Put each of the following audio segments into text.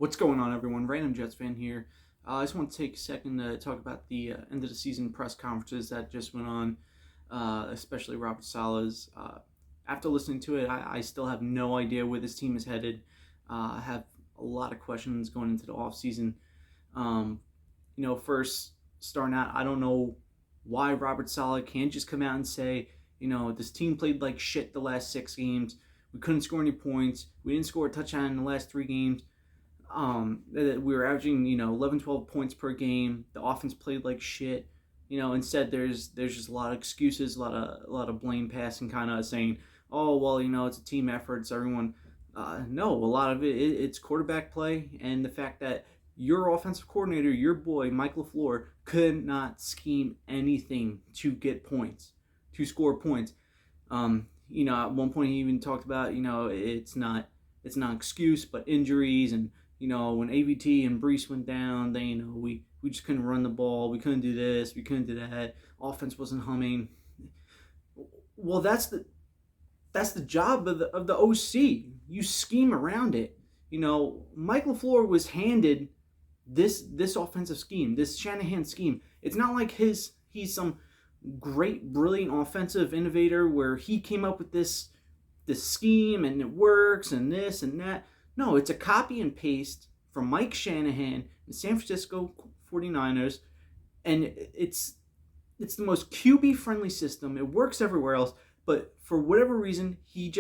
What's going on, everyone? Random Jets fan here. I just want to take a second to talk about the end of the season press conferences that just went on, especially Robert Saleh's. After listening to it, I still have no idea where this team is headed. I have a lot of questions going into the offseason. Um, first, starting out, I don't know why Robert Saleh can't just come out and say, this team played like shit the last 6 games. We couldn't score any points. We didn't score a touchdown in the last 3 games. We were averaging 11 12 points per game. The offense played like shit. Instead there's just a lot of excuses, a lot of blame passing, kind of saying, oh well, it's a team effort, it's everyone. No, a lot of it's quarterback play, and the fact that your offensive coordinator, your boy Mike LaFleur, could not scheme anything to get points, to score points. At one point he even talked about, it's not an excuse, but injuries. And when AVT and Brees went down, they we just couldn't run the ball. We couldn't do this. We couldn't do that. Offense wasn't humming. Well, that's the job of the OC. You scheme around it. Mike LaFleur was handed this offensive scheme, this Shanahan scheme. It's not like he's some great, brilliant offensive innovator where he came up with this scheme and it works and this and that. No, it's a copy and paste from Mike Shanahan, the San Francisco 49ers, and it's the most QB friendly system. It works everywhere else, but for whatever reason, he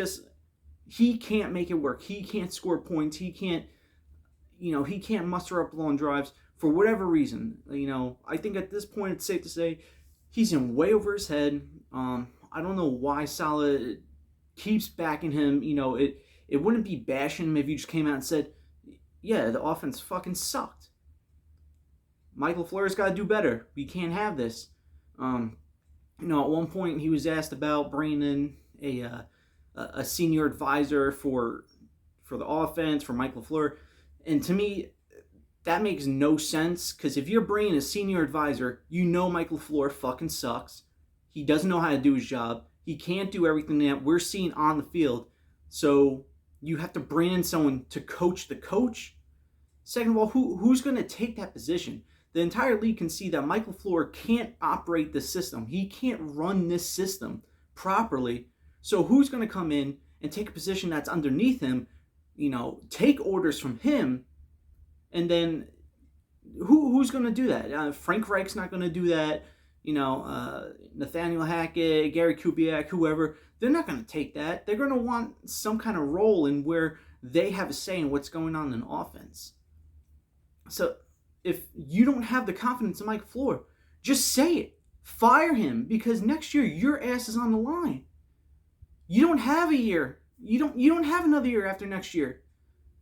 can't make it work. He can't score points. He can't muster up long drives for whatever reason. I think at this point it's safe to say he's in way over his head. I don't know why Saleh keeps backing him. It wouldn't be bashing him if you just came out and said, yeah, the offense fucking sucked. Michael Fleur's got to do better. We can't have this. At one point he was asked about bringing in a senior advisor for the offense, for Michael Fleur. And to me, that makes no sense, because if you're bringing a senior advisor, Michael LaFleur fucking sucks. He doesn't know how to do his job. He can't do everything that we're seeing on the field. So you have to bring in someone to coach the coach. Second of all, who's going to take that position? The entire league can see that Michael LaFleur can't operate the system. He can't run this system properly. So who's going to come in and take a position that's underneath him, take orders from him, and then who's going to do that? Frank Reich's not going to do that. Nathaniel Hackett, Gary Kubiak, whoever, they're not going to take that. They're going to want some kind of role in where they have a say in what's going on in offense. So if you don't have the confidence in Mike LaFleur, just say it. Fire him, because next year your ass is on the line. You don't have a year. You don't have another year after next year.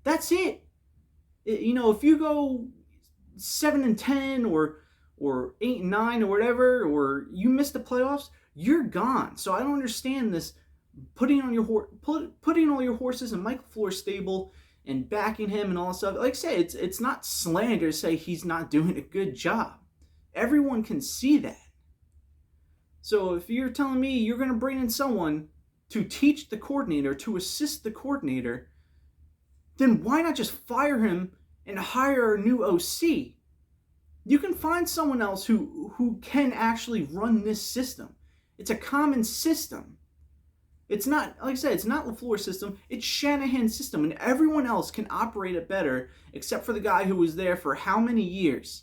That's it. If you go 7-10 or 8-9 or whatever, or you miss the playoffs, you're gone. So I don't understand this putting all your horses in Mike LaFleur's stable and backing him and all this stuff. Like I say, it's not slander to say he's not doing a good job. Everyone can see that. So if you're telling me you're going to bring in someone to teach the coordinator, to assist the coordinator, then why not just fire him and hire a new OC? You can find someone else who can actually run this system. It's a common system. It's not, like I said, it's not LaFleur's system. It's Shanahan's system, and everyone else can operate it better, except for the guy who was there for how many years.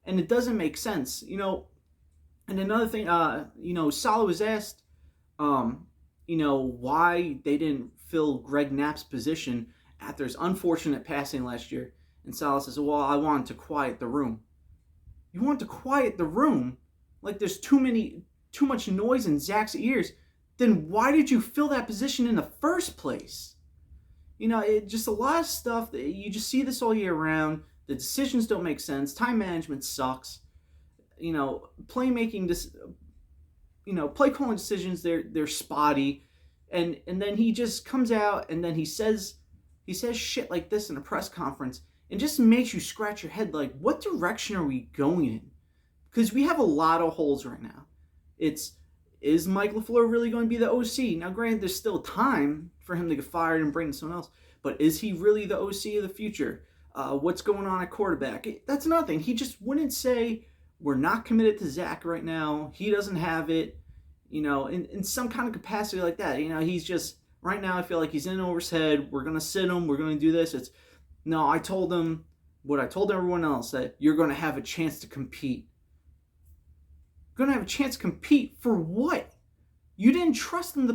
And it doesn't make sense. And another thing, Saleh was asked, why they didn't fill Greg Knapp's position after his unfortunate passing last year. And Saleh says, well, I wanted to quiet the room. You want to quiet the room? Like there's too much noise in Zach's ears. Then why did you fill that position in the first place? It just a lot of stuff that you just see this all year round. The decisions don't make sense. Time management sucks. Playmaking, play calling decisions, they're spotty. And then he just comes out and then he says shit like this in a press conference. It just makes you scratch your head like, what direction are we going in? Because we have a lot of holes right now. Is Mike LaFleur really going to be the OC? Now, granted, there's still time for him to get fired and bring in someone else, but is he really the OC of the future? What's going on at quarterback? That's nothing. He just wouldn't say, we're not committed to Zach right now. He doesn't have it, in some kind of capacity like that. He's just, right now I feel like he's in over his head. We're going to sit him. We're going to do this. No, I told him what I told everyone else, that you're going to have a chance to compete. You're going to have a chance to compete for what? You didn't trust him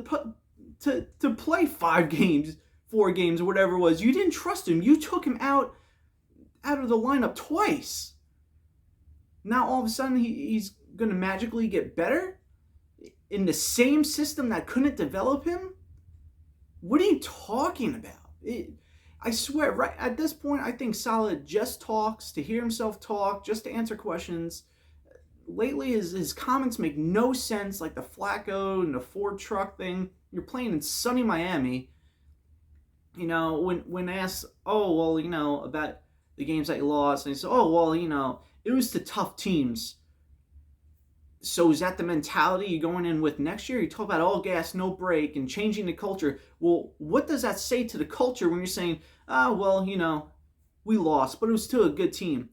to play 5 games, 4 games, or whatever it was. You didn't trust him. You took him out of the lineup twice. Now all of a sudden he's going to magically get better in the same system that couldn't develop him? What are you talking about? I swear, right at this point, I think Saleh just talks to hear himself talk, just to answer questions. Lately, his comments make no sense, like the Flacco and the Ford truck thing. You're playing in sunny Miami. When asked, about the games that you lost, and he said, it was to tough teams. So is that the mentality you're going in with next year? You talk about all gas, no brake, and changing the culture. Well, what does that say to the culture when you're saying, we lost, but it was still a good team?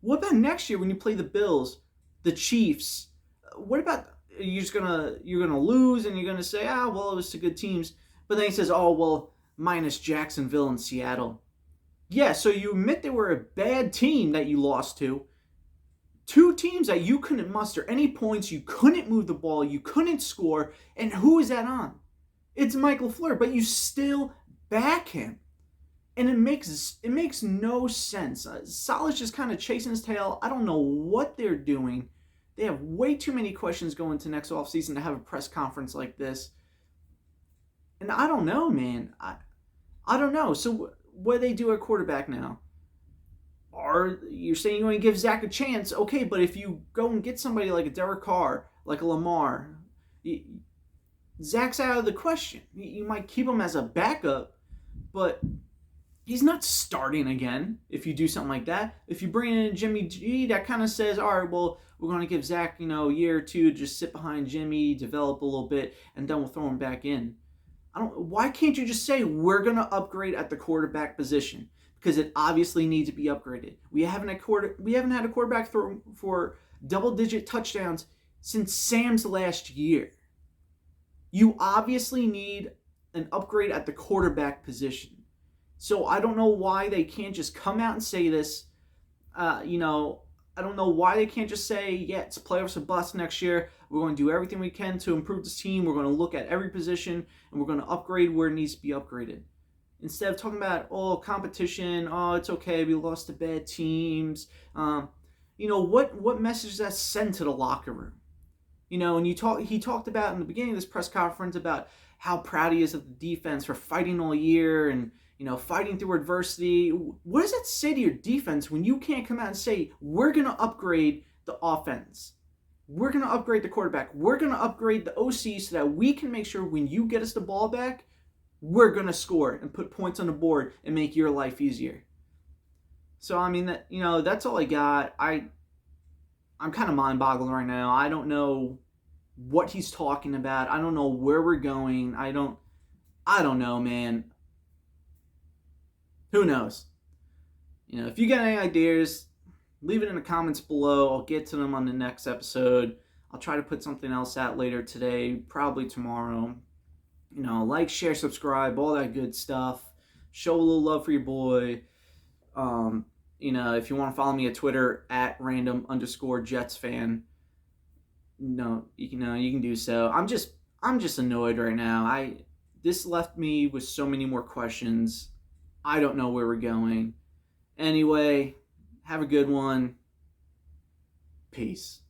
What about next year when you play the Bills, the Chiefs? What about you're gonna lose and you're gonna say, it was to good teams, but then he says, minus Jacksonville and Seattle. Yeah, so you admit they were a bad team that you lost to. 2 teams that you couldn't muster any points, you couldn't move the ball, you couldn't score, and who is that on? It's Mike LaFleur, but you still back him. And it makes no sense. Saleh's just kind of chasing his tail. I don't know what they're doing. They have way too many questions going to next offseason to have a press conference like this. And I don't know, man. I don't know. So what do they do at quarterback now? You're saying you want to give Zach a chance? Okay, but if you go and get somebody like a Derek Carr, like a Lamar, Zach's out of the question. You might keep him as a backup, but he's not starting again if you do something like that. If you bring in Jimmy G, that kind of says, all right, well, we're going to give Zach, a year or 2 to just sit behind Jimmy, develop a little bit, and then we'll throw him back in. Why can't you just say we're going to upgrade at the quarterback position? Because it obviously needs to be upgraded. We haven't had a quarterback throw for double-digit touchdowns since Sam's last year. You obviously need an upgrade at the quarterback position. So I don't know why they can't just come out and say this. I don't know why they can't just say, it's playoffs or bust next year. We're going to do everything we can to improve this team. We're going to look at every position, and we're going to upgrade where it needs to be upgraded. Instead of talking about, competition, it's okay, we lost to bad teams. What message does that send to the locker room? And he talked about in the beginning of this press conference about how proud he is of the defense for fighting all year and, fighting through adversity. What does that say to your defense when you can't come out and say, we're going to upgrade the offense? We're going to upgrade the quarterback. We're going to upgrade the OC so that we can make sure when you get us the ball back, we're going to score and put points on the board and make your life easier. So, that's all I got. I'm kind of mind-boggling right now. I don't know what he's talking about. I don't know where we're going. I don't know, man. Who knows? If you got any ideas, leave it in the comments below. I'll get to them on the next episode. I'll try to put something else out later today, probably tomorrow. Like, share, subscribe, all that good stuff. Show a little love for your boy. If you want to follow me at Twitter at @random_JetsFan, you can do so. I'm just annoyed right now. This left me with so many more questions. I don't know where we're going. Anyway, have a good one. Peace.